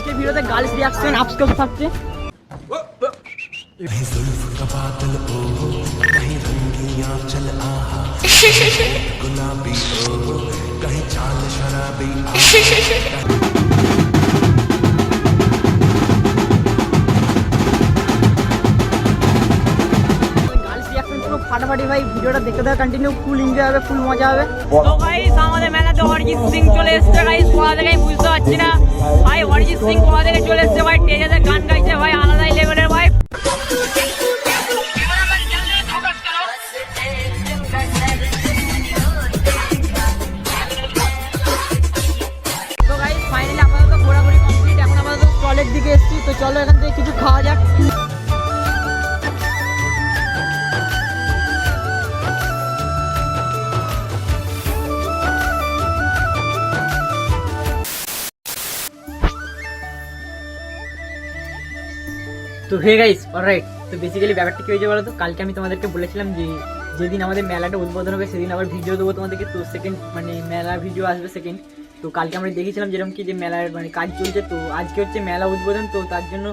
আজকের ভিডিওতে girls reaction upscale থাকছে। गुलाबी ओ कहीं चाल शराबी ফাটাফাটি ভাই ভিডিওটা দেখতে থাকো কন্টিনিউ, ফুল এনজয় হবে, ফুল মজা হবে। তো গাইস আমাদের মেলাতে অরিজিৎ সিং চলে এসেছে গাইস, কোথা থেকে বুঝতে পারছি না ভাই, অরিজিৎ সিং কোথা থেকে চলে এসেছে ভাই, স্টেজে গান গাইছে ভাই, আলাদাই লেভেলের ভাই। তো গাইস ফাইনালি আপাতত ঘোরাঘুরি কমপ্লিট, এখন আপাতত স্টলের দিকে এসেছি, তো চলো এখান থেকে কিছু খাওয়া যাক। তো হে গাইস অলরাইট, তো বেসিক্যালি ব্যাপারটা কি হয়েছে বলো তো, কালকে আমি তোমাদেরকে বলেছিলাম যে যেদিন আমাদের মেলাটা উদ্বোধন হবে সেদিন আবার ভিডিও দেবো তোমাদেরকে, তো সেকেন্ড মানে মেলা ভিডিও আসবে সেকেন্ড। তো কালকে আমরা দেখেছিলাম যেরকম কি যে মেলার মানে কাজ চলছে, তো আজকে হচ্ছে মেলা উদ্বোধন, তো তার জন্য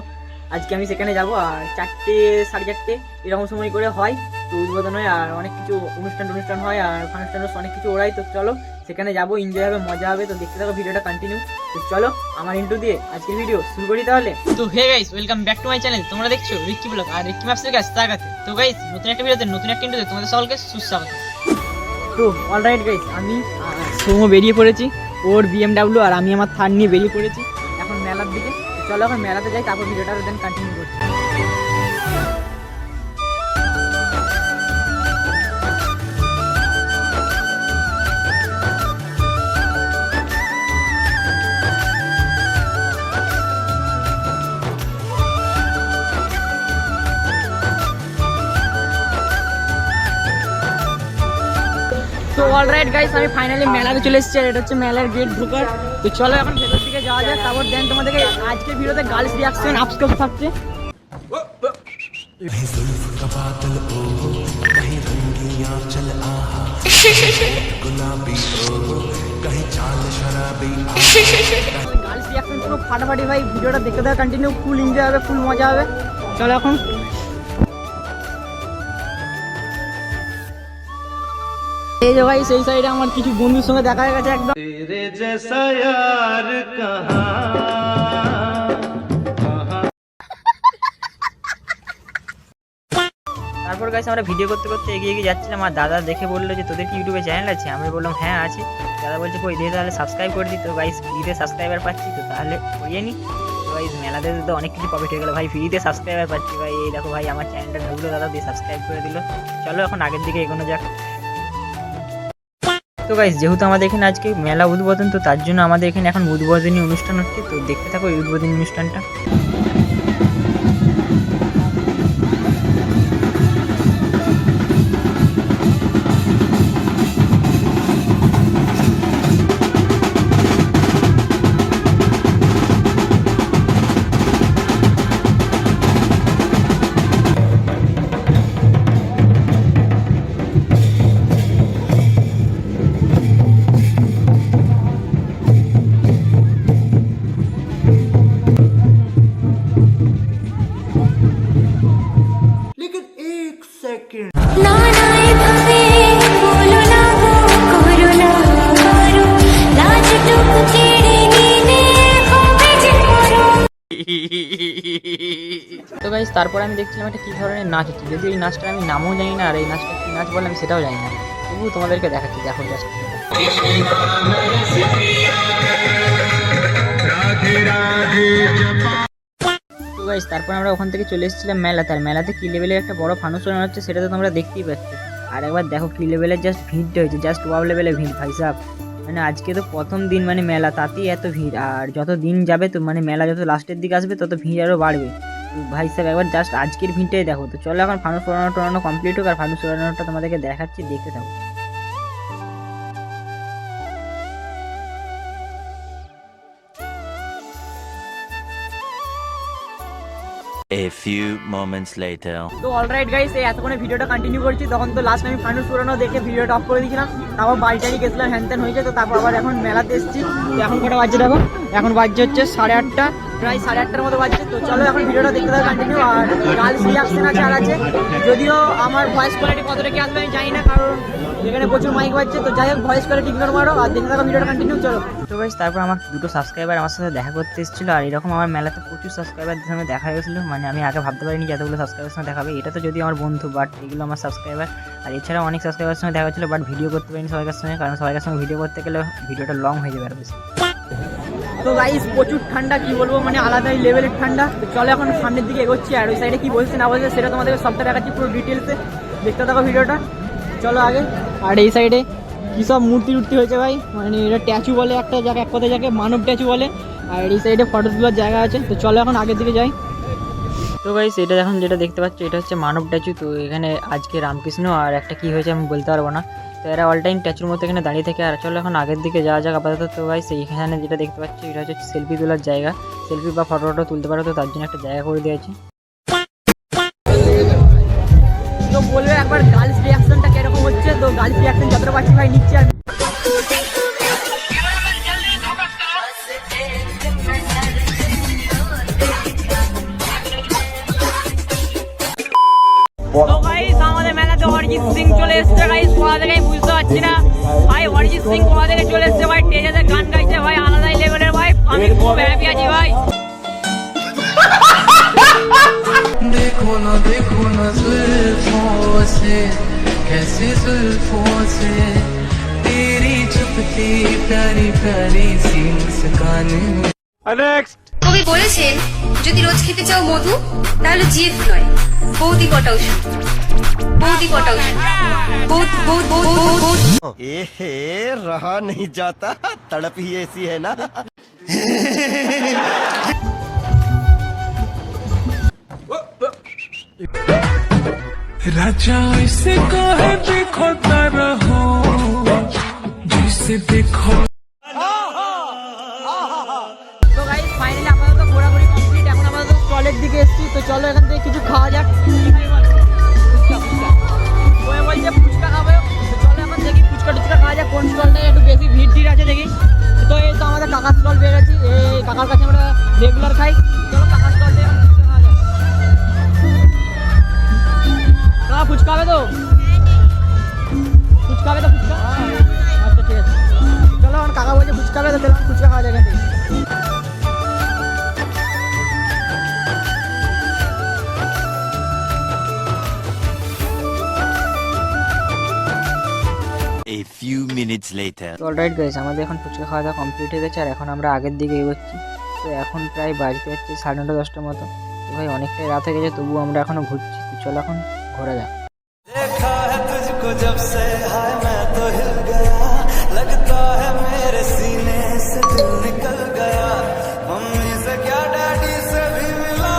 আজকে আমি সেখানে যাবো। আর 4টে 4:30 এরকম সময় করে হয়, তো উদ্বোধন হয় আর অনেক কিছু অনুষ্ঠান হয় আর ফাংশন অনেক কিছু ওড়াই। তো চলো সেখানে যাবো, এনজয় হবে, মজা হবে। তো দেখতে থাকো ভিডিওটা কন্টিনিউ। তো চলো আমার ইন্ট্রো দিয়ে আজকের ভিডিও শুরু করি তাহলে। তো hey guys welcome back to my channel, তোমরা দেখছো রিকি ব্লগ আর রিকি ম্যাপসের কাছে তাকাতে। তো গাইস নতুন একটা ভিডিওতে নতুন একটা ইন্ট্রোতে তোমাদের সকলকে সুস্বাগত। তো অলরাইট গাইস আমি সোমো বেরিয়ে পড়েছি, ওর BMW আর আমি আমার থার নিয়ে বেরিয়ে পড়েছি এখন মেলার দিকে। চলো এখন মেলাতে যাই, তারপর ভিডিওটা দেন কন্টিনিউ করছি। তো অলরাইট গাইস আমি ফাইনালি মেলাতে চলে এসেছি, আর এটা হচ্ছে মেলার গেট ঢোকার। তো চলো এখন ভেতর দিকে যাওয়া যায়, তারপর দেন তোমাদেরকে আজকের ভিডিওতে গার্লস রিঅ্যাকশন আপস্কেল থাকছে। गुलाबी ओ कहीं चाल शराबी গার্লস রিঅ্যাকশন পুরো ফাটাফাটি ভাই, ভিডিওটা দেখতে থাকো কন্টিনিউ, ফুল এনজয় হবে, ফুল মজা হবে। চলো এখন এই যে ভাই সেই সাইডে আমার কিছু বন্ধুর সঙ্গে দেখা হয়ে গেছে একদম। तेरे जैसा यार कहाँ তারপর গাইস আমরা ভিডিও করতে করতে এগিয়ে যাচ্ছিলাম, আর দাদা দেখে বললো যে তোদের কি ইউটিউবে চ্যানেল আছে? আমি বললাম হ্যাঁ আছে। দাদা বলছে কই দিয়ে তাহলে সাবস্ক্রাইব করে দিই। তো গাইস ফ্রিতে সাবস্ক্রাইবার পাচ্ছি, তো তাহলে করিয়ে নি। তো গাইস মেলাতে তো অনেক কিছু প্রফিট হয়ে গেলো ভাই, ফ্রিতে সাবস্ক্রাইবার পাচ্ছি ভাই। এই দেখো ভাই আমার চ্যানেলটা ঢুকলো, দাদা দিয়ে সাবস্ক্রাইব করে দিল। চলো এখন আগের দিকে এগোনো যাক। তো গাইস যেহেতু আমাদের এখানে আজকে মেলা উদ্বোধন, তো তার জন্য আমাদের এখানে এখন উদ্বোধনী অনুষ্ঠান হচ্ছে, তো দেখতে থাকো এই উদ্বোধনী অনুষ্ঠানটা। তো গাইস তারপর আমি দেখছিলাম একটা কি ধরনের নাচ হচ্ছে, যদিও এই নাচটা আমি নামও জানি না, আর এই নাচটা কি নাচ বলে আমি সেটাও জানি না, তবুও তোমাদেরকে দেখাচ্ছি, দেখো জাস্ট। তো গাইস তারপর আমরা ওখান থেকে চলে এসেছিলাম মেলাতে, আর মেলাতে কি লেভেলের একটা বড় ফানুসন হচ্ছে সেটা তো তোমরা দেখতেই পাচ্ছ। আর একবার দেখো কি লেভেলের জাস্ট ভিড়টা হয়েছে, জাস্ট ওয়াও লেভেলের ভিড় ভাই সাহেব। মানে আজকে তো প্রথম দিন মানে মেলা, তাতেই এত ভিড়, আর যত দিন যাবে তো মানে মেলা যত লাস্টের দিকে আসবে তত ভিড় আরও বাড়বে। তো ভাই সাহেব একবার জাস্ট আজকের ভিড়টাই দেখো। তো চলো এখন ফানুস ওড়ানো কমপ্লিট হোক, আর ফানুস ওড়ানোটা তোমাদেরকে দেখাচ্ছি, দেখতে থাকো। A few moments later. তো অলরাইট গাইস এই এতক্ষণে ভিডিওটা কন্টিনিউ করছি, তখন তো লাস্ট আমি ফানুস পুরানো দেখে ভিডিওটা অফ করে দিয়েছিলাম, তারপর বাড়িটারি গেছিলাম হ্যান ত্যান হয়েছে। তো তারপর আবার এখন মেলাতে এসেছি। তো এখন কটা বাজছে দেখো, এখন বাজছে হচ্ছে 8:30। প্রায় 8:30টার মতো বাজছে। তো চলো এখন ভিডিওটা দেখতে থাকো কন্টিনিউ। আর গার্লস রিয়াকশন আছে আর আছে, যদিও আমার ভয়েস কোয়ালিটি কতটা কি আসবে আমি জানি না, কারণ এখানে প্রচুর মাইক বাজছে। তো যাই হোক ভয়েস কোয়ালিটি ইগনোর মারো আর দেখতে থাকো ভিডিওটা কন্টিনিউ। চলো। তো গাইস তারপর আমার দুটো সাবস্ক্রাইবার আমার সাথে দেখা করতে এসেছিলো, আর এরকম আমার মেলাতে প্রচুর সাবস্ক্রাইবারদের সঙ্গে দেখা গেছিলো। মানে আমি আগে ভাবতে পারিনি যে এতগুলো সাবস্ক্রাইবার সঙ্গে দেখা হবে। এটা তো যদি আমার বন্ধু, বাট এগুলো আমার সাবস্ক্রাইবার। আর এছাড়াও অনেক সাবস্ক্রাইবার সঙ্গে দেখা হচ্ছিলো, বাট ভিডিও করতে পারিনি সবাইকার সঙ্গে, কারণ সবাইকার সঙ্গে ভিডিও করতে গেলে ভিডিওটা লং হয়ে যাবে আরো বেশি। তো গাইস প্রচুর ঠান্ডা, কি বলবো, মানে আলাদাই লেভেলের ঠান্ডা। তো চলো এখন সামনের দিকে এগোচ্ছি, আর ওই সাইডে কি বলছে না বলছে সেটা তোমাদের সবটা দেখাচ্ছি পুরো ডিটেলসে। দেখতে থাকো ভিডিওটা, চলো আগে। আর এই সাইডে কী সব মূর্তি টুর্তি হয়েছে ভাই, মানে এটা ট্যাচু বলে একটা জায়গা, এক কথায় যাকে মানব ট্যাচু বলে। আর এই সাইডে ফটো তোলার জায়গা আছে। তো চলো এখন আগের দিকে যাই। তো গাইস এটা এখন যেটা দেখতে পাচ্ছ এটা হচ্ছে মানব ট্যাচু। তো এখানে আজকে রামকৃষ্ণ আর একটা কি হয়েছে আমি বলতে পারবো না। তো এরা অল টাইম ট্যাচুর মতো এখানে দাঁড়িয়ে থাকে। আর চলো এখন আগের দিকে যাওয়া যাক আপাতত। তো গাইস এইখানে যেটা দেখতে পাচ্ছি এটা হচ্ছে সেলফি তোলার জায়গা, সেলফি বা ফটো টটো তুলতে পারো, তো তার জন্য একটা জায়গা করে দিয়েছি। তো বলবে একবার গার্লস রিয়াকশনটা কিরকম হচ্ছে। তো গার্লস রিয়াকশন যতটা পাচ্ছি ভাই নিচ্ছে। আর তো গাইস আমাদের মেলাতে অরিজিৎ সিং চলে এসেছে গাইস, কোথা থেকে বুঝতে পারছি না ভাই। অরিজিৎ সিং কোথা থেকে চলে এসেছে ভাই, স্টেজে গান গাইছে ভাই, আলাদাই লেভেলের ভাই। আমি খুব হ্যাপি আছি ভাই। देखो ना जुल्फों से कैसी जुल्फों से तेरी चुपती प्यारी प्यारी सी मुस्कान। কবি বলেছেন যদি রোজ খেতে চাও মধু তাহলে জিএফ নয় বৌদি কটা ওষুধ, বৌদি কটা ওষুধ, বৌদি एहे रहा नहीं जाता, तड़प ही ऐसी है ना। राजा ऐसे कहे देखो तारा हो जिसे देखो। তো গাইস ফাইনালি আপাতত ঘোরাঘুরি কমপ্লিট, এখন আপাতত স্টলের দিকে এসেছি। তো চলো এখান থেকে কিছু খাওয়া যাক। কি খাই বলো? ফুচকা, ফুচকা। ওই বলছে ফুচকা খাবে, তো চলো এখন দেখি ফুচকা টুচকা খাওয়া যাক। কোন স্টলটায় একটু বেশি ভিড় টিড় আছে দেখি। তো এই তো আমাদের কাকার স্টল পেয়ে গেছি, এই কাকার কাছে আমরা রেগুলার খাই। চলো কাকার স্টল থেকে এখন ফুচকা খাওয়া যাক। কাকা ফুচকা হবে তো? ফুচকা হবে তো? ফুচকা আচ্ছা ঠিক আছে, চলো এখন কাকা বলছে ফুচকা হবে, তো চলো ফুচকা খাওয়া যাক এখান থেকে। A few minutes later. তো অলরাইট গাইস আমাদের এখন ফুচকা খাওয়া দাওয়া কমপ্লিট হয়ে গেছে, আর এখন আমরা আগের দিকে এগোচ্ছি। তো এখন প্রায় বাজতে যাচ্ছে 9:30 10টার মতো। তো ভাই অনেকটাই রাত হয়ে গেছে, তবুও আমরা এখনো ঘুরছি। তো চলো এখন ঘোরা যাক। देखा है तुझको जब से हाय मैं तो हिल गया, लगता है मेरे सीने से दिल निकल गया, मम्मी से क्या डैडी से भी मिला।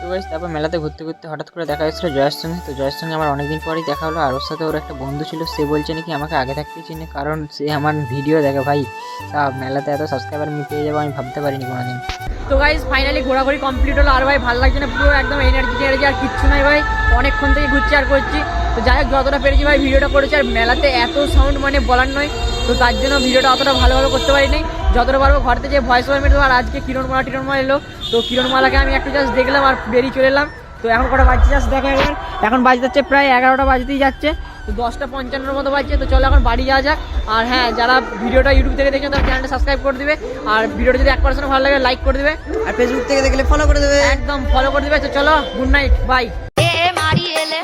তো গাইস তারপর মেলাতে ঘুরতে ঘুরতে হঠাৎ করে দেখা হয়েছিল জয়ের সঙ্গে। তো জয়ের সঙ্গে আমার অনেকদিন পরেই দেখা হলো, আর ওর সাথে ওর একটা বন্ধু ছিল। সে বলছে নাকি আমাকে আগে থাকতেই চিনে, কারণ সে আমার ভিডিও দেখে ভাই। তা মেলাতে এত সাবস্ক্রাইবার আমি পেয়ে যাবো আমি ভাবতে পারিনি কোনোদিন। তো গাইস ফাইনালি ঘোরাঘুরি কমপ্লিট হলো, আর ভাই ভালো লাগছে না, পুরো একদম এনার্জি আর কিচ্ছু নাই ভাই। অনেকক্ষণ থেকে ঘুরছি আর করছি। তো যাই হোক যতটা পেরেছি ভাই ভিডিওটা করেছি। আর মেলাতে এত সাউন্ড মানে বলার নয়, তো তার জন্য ভিডিওটা অতটা ভালোভাবে করতে পারিনি। যতটা পারবো ঘর থেকে ভয়েস ওভার মেরে দেবো। আর আজকে কিরণমালা এলো, তো কিরণমালাকে আমি একটু জাস্ট দেখলাম আর বেরিয়ে চলে এলাম। তো এখন কটা বাজছে জাস্ট দেখা এবার, এখন বাজে যাচ্ছে প্রায় 11টা বাজতেই যাচ্ছে। তো 10:55 মতো বাজছে। তো চলো এখন বাড়ি যাওয়া যাক। আর হ্যাঁ যারা ভিডিওটা ইউটিউব থেকে দেখছেন তারা চ্যানেলটা সাবস্ক্রাইব করে দিবে, আর ভিডিওটা যদি 1% ভালো লাগে লাইক করে দিবে, আর ফেসবুক থেকে দেখলে ফলো করে দেবে, একদম ফলো করে দিবে। তো চলো গুড নাইট, বাই। মারি এলে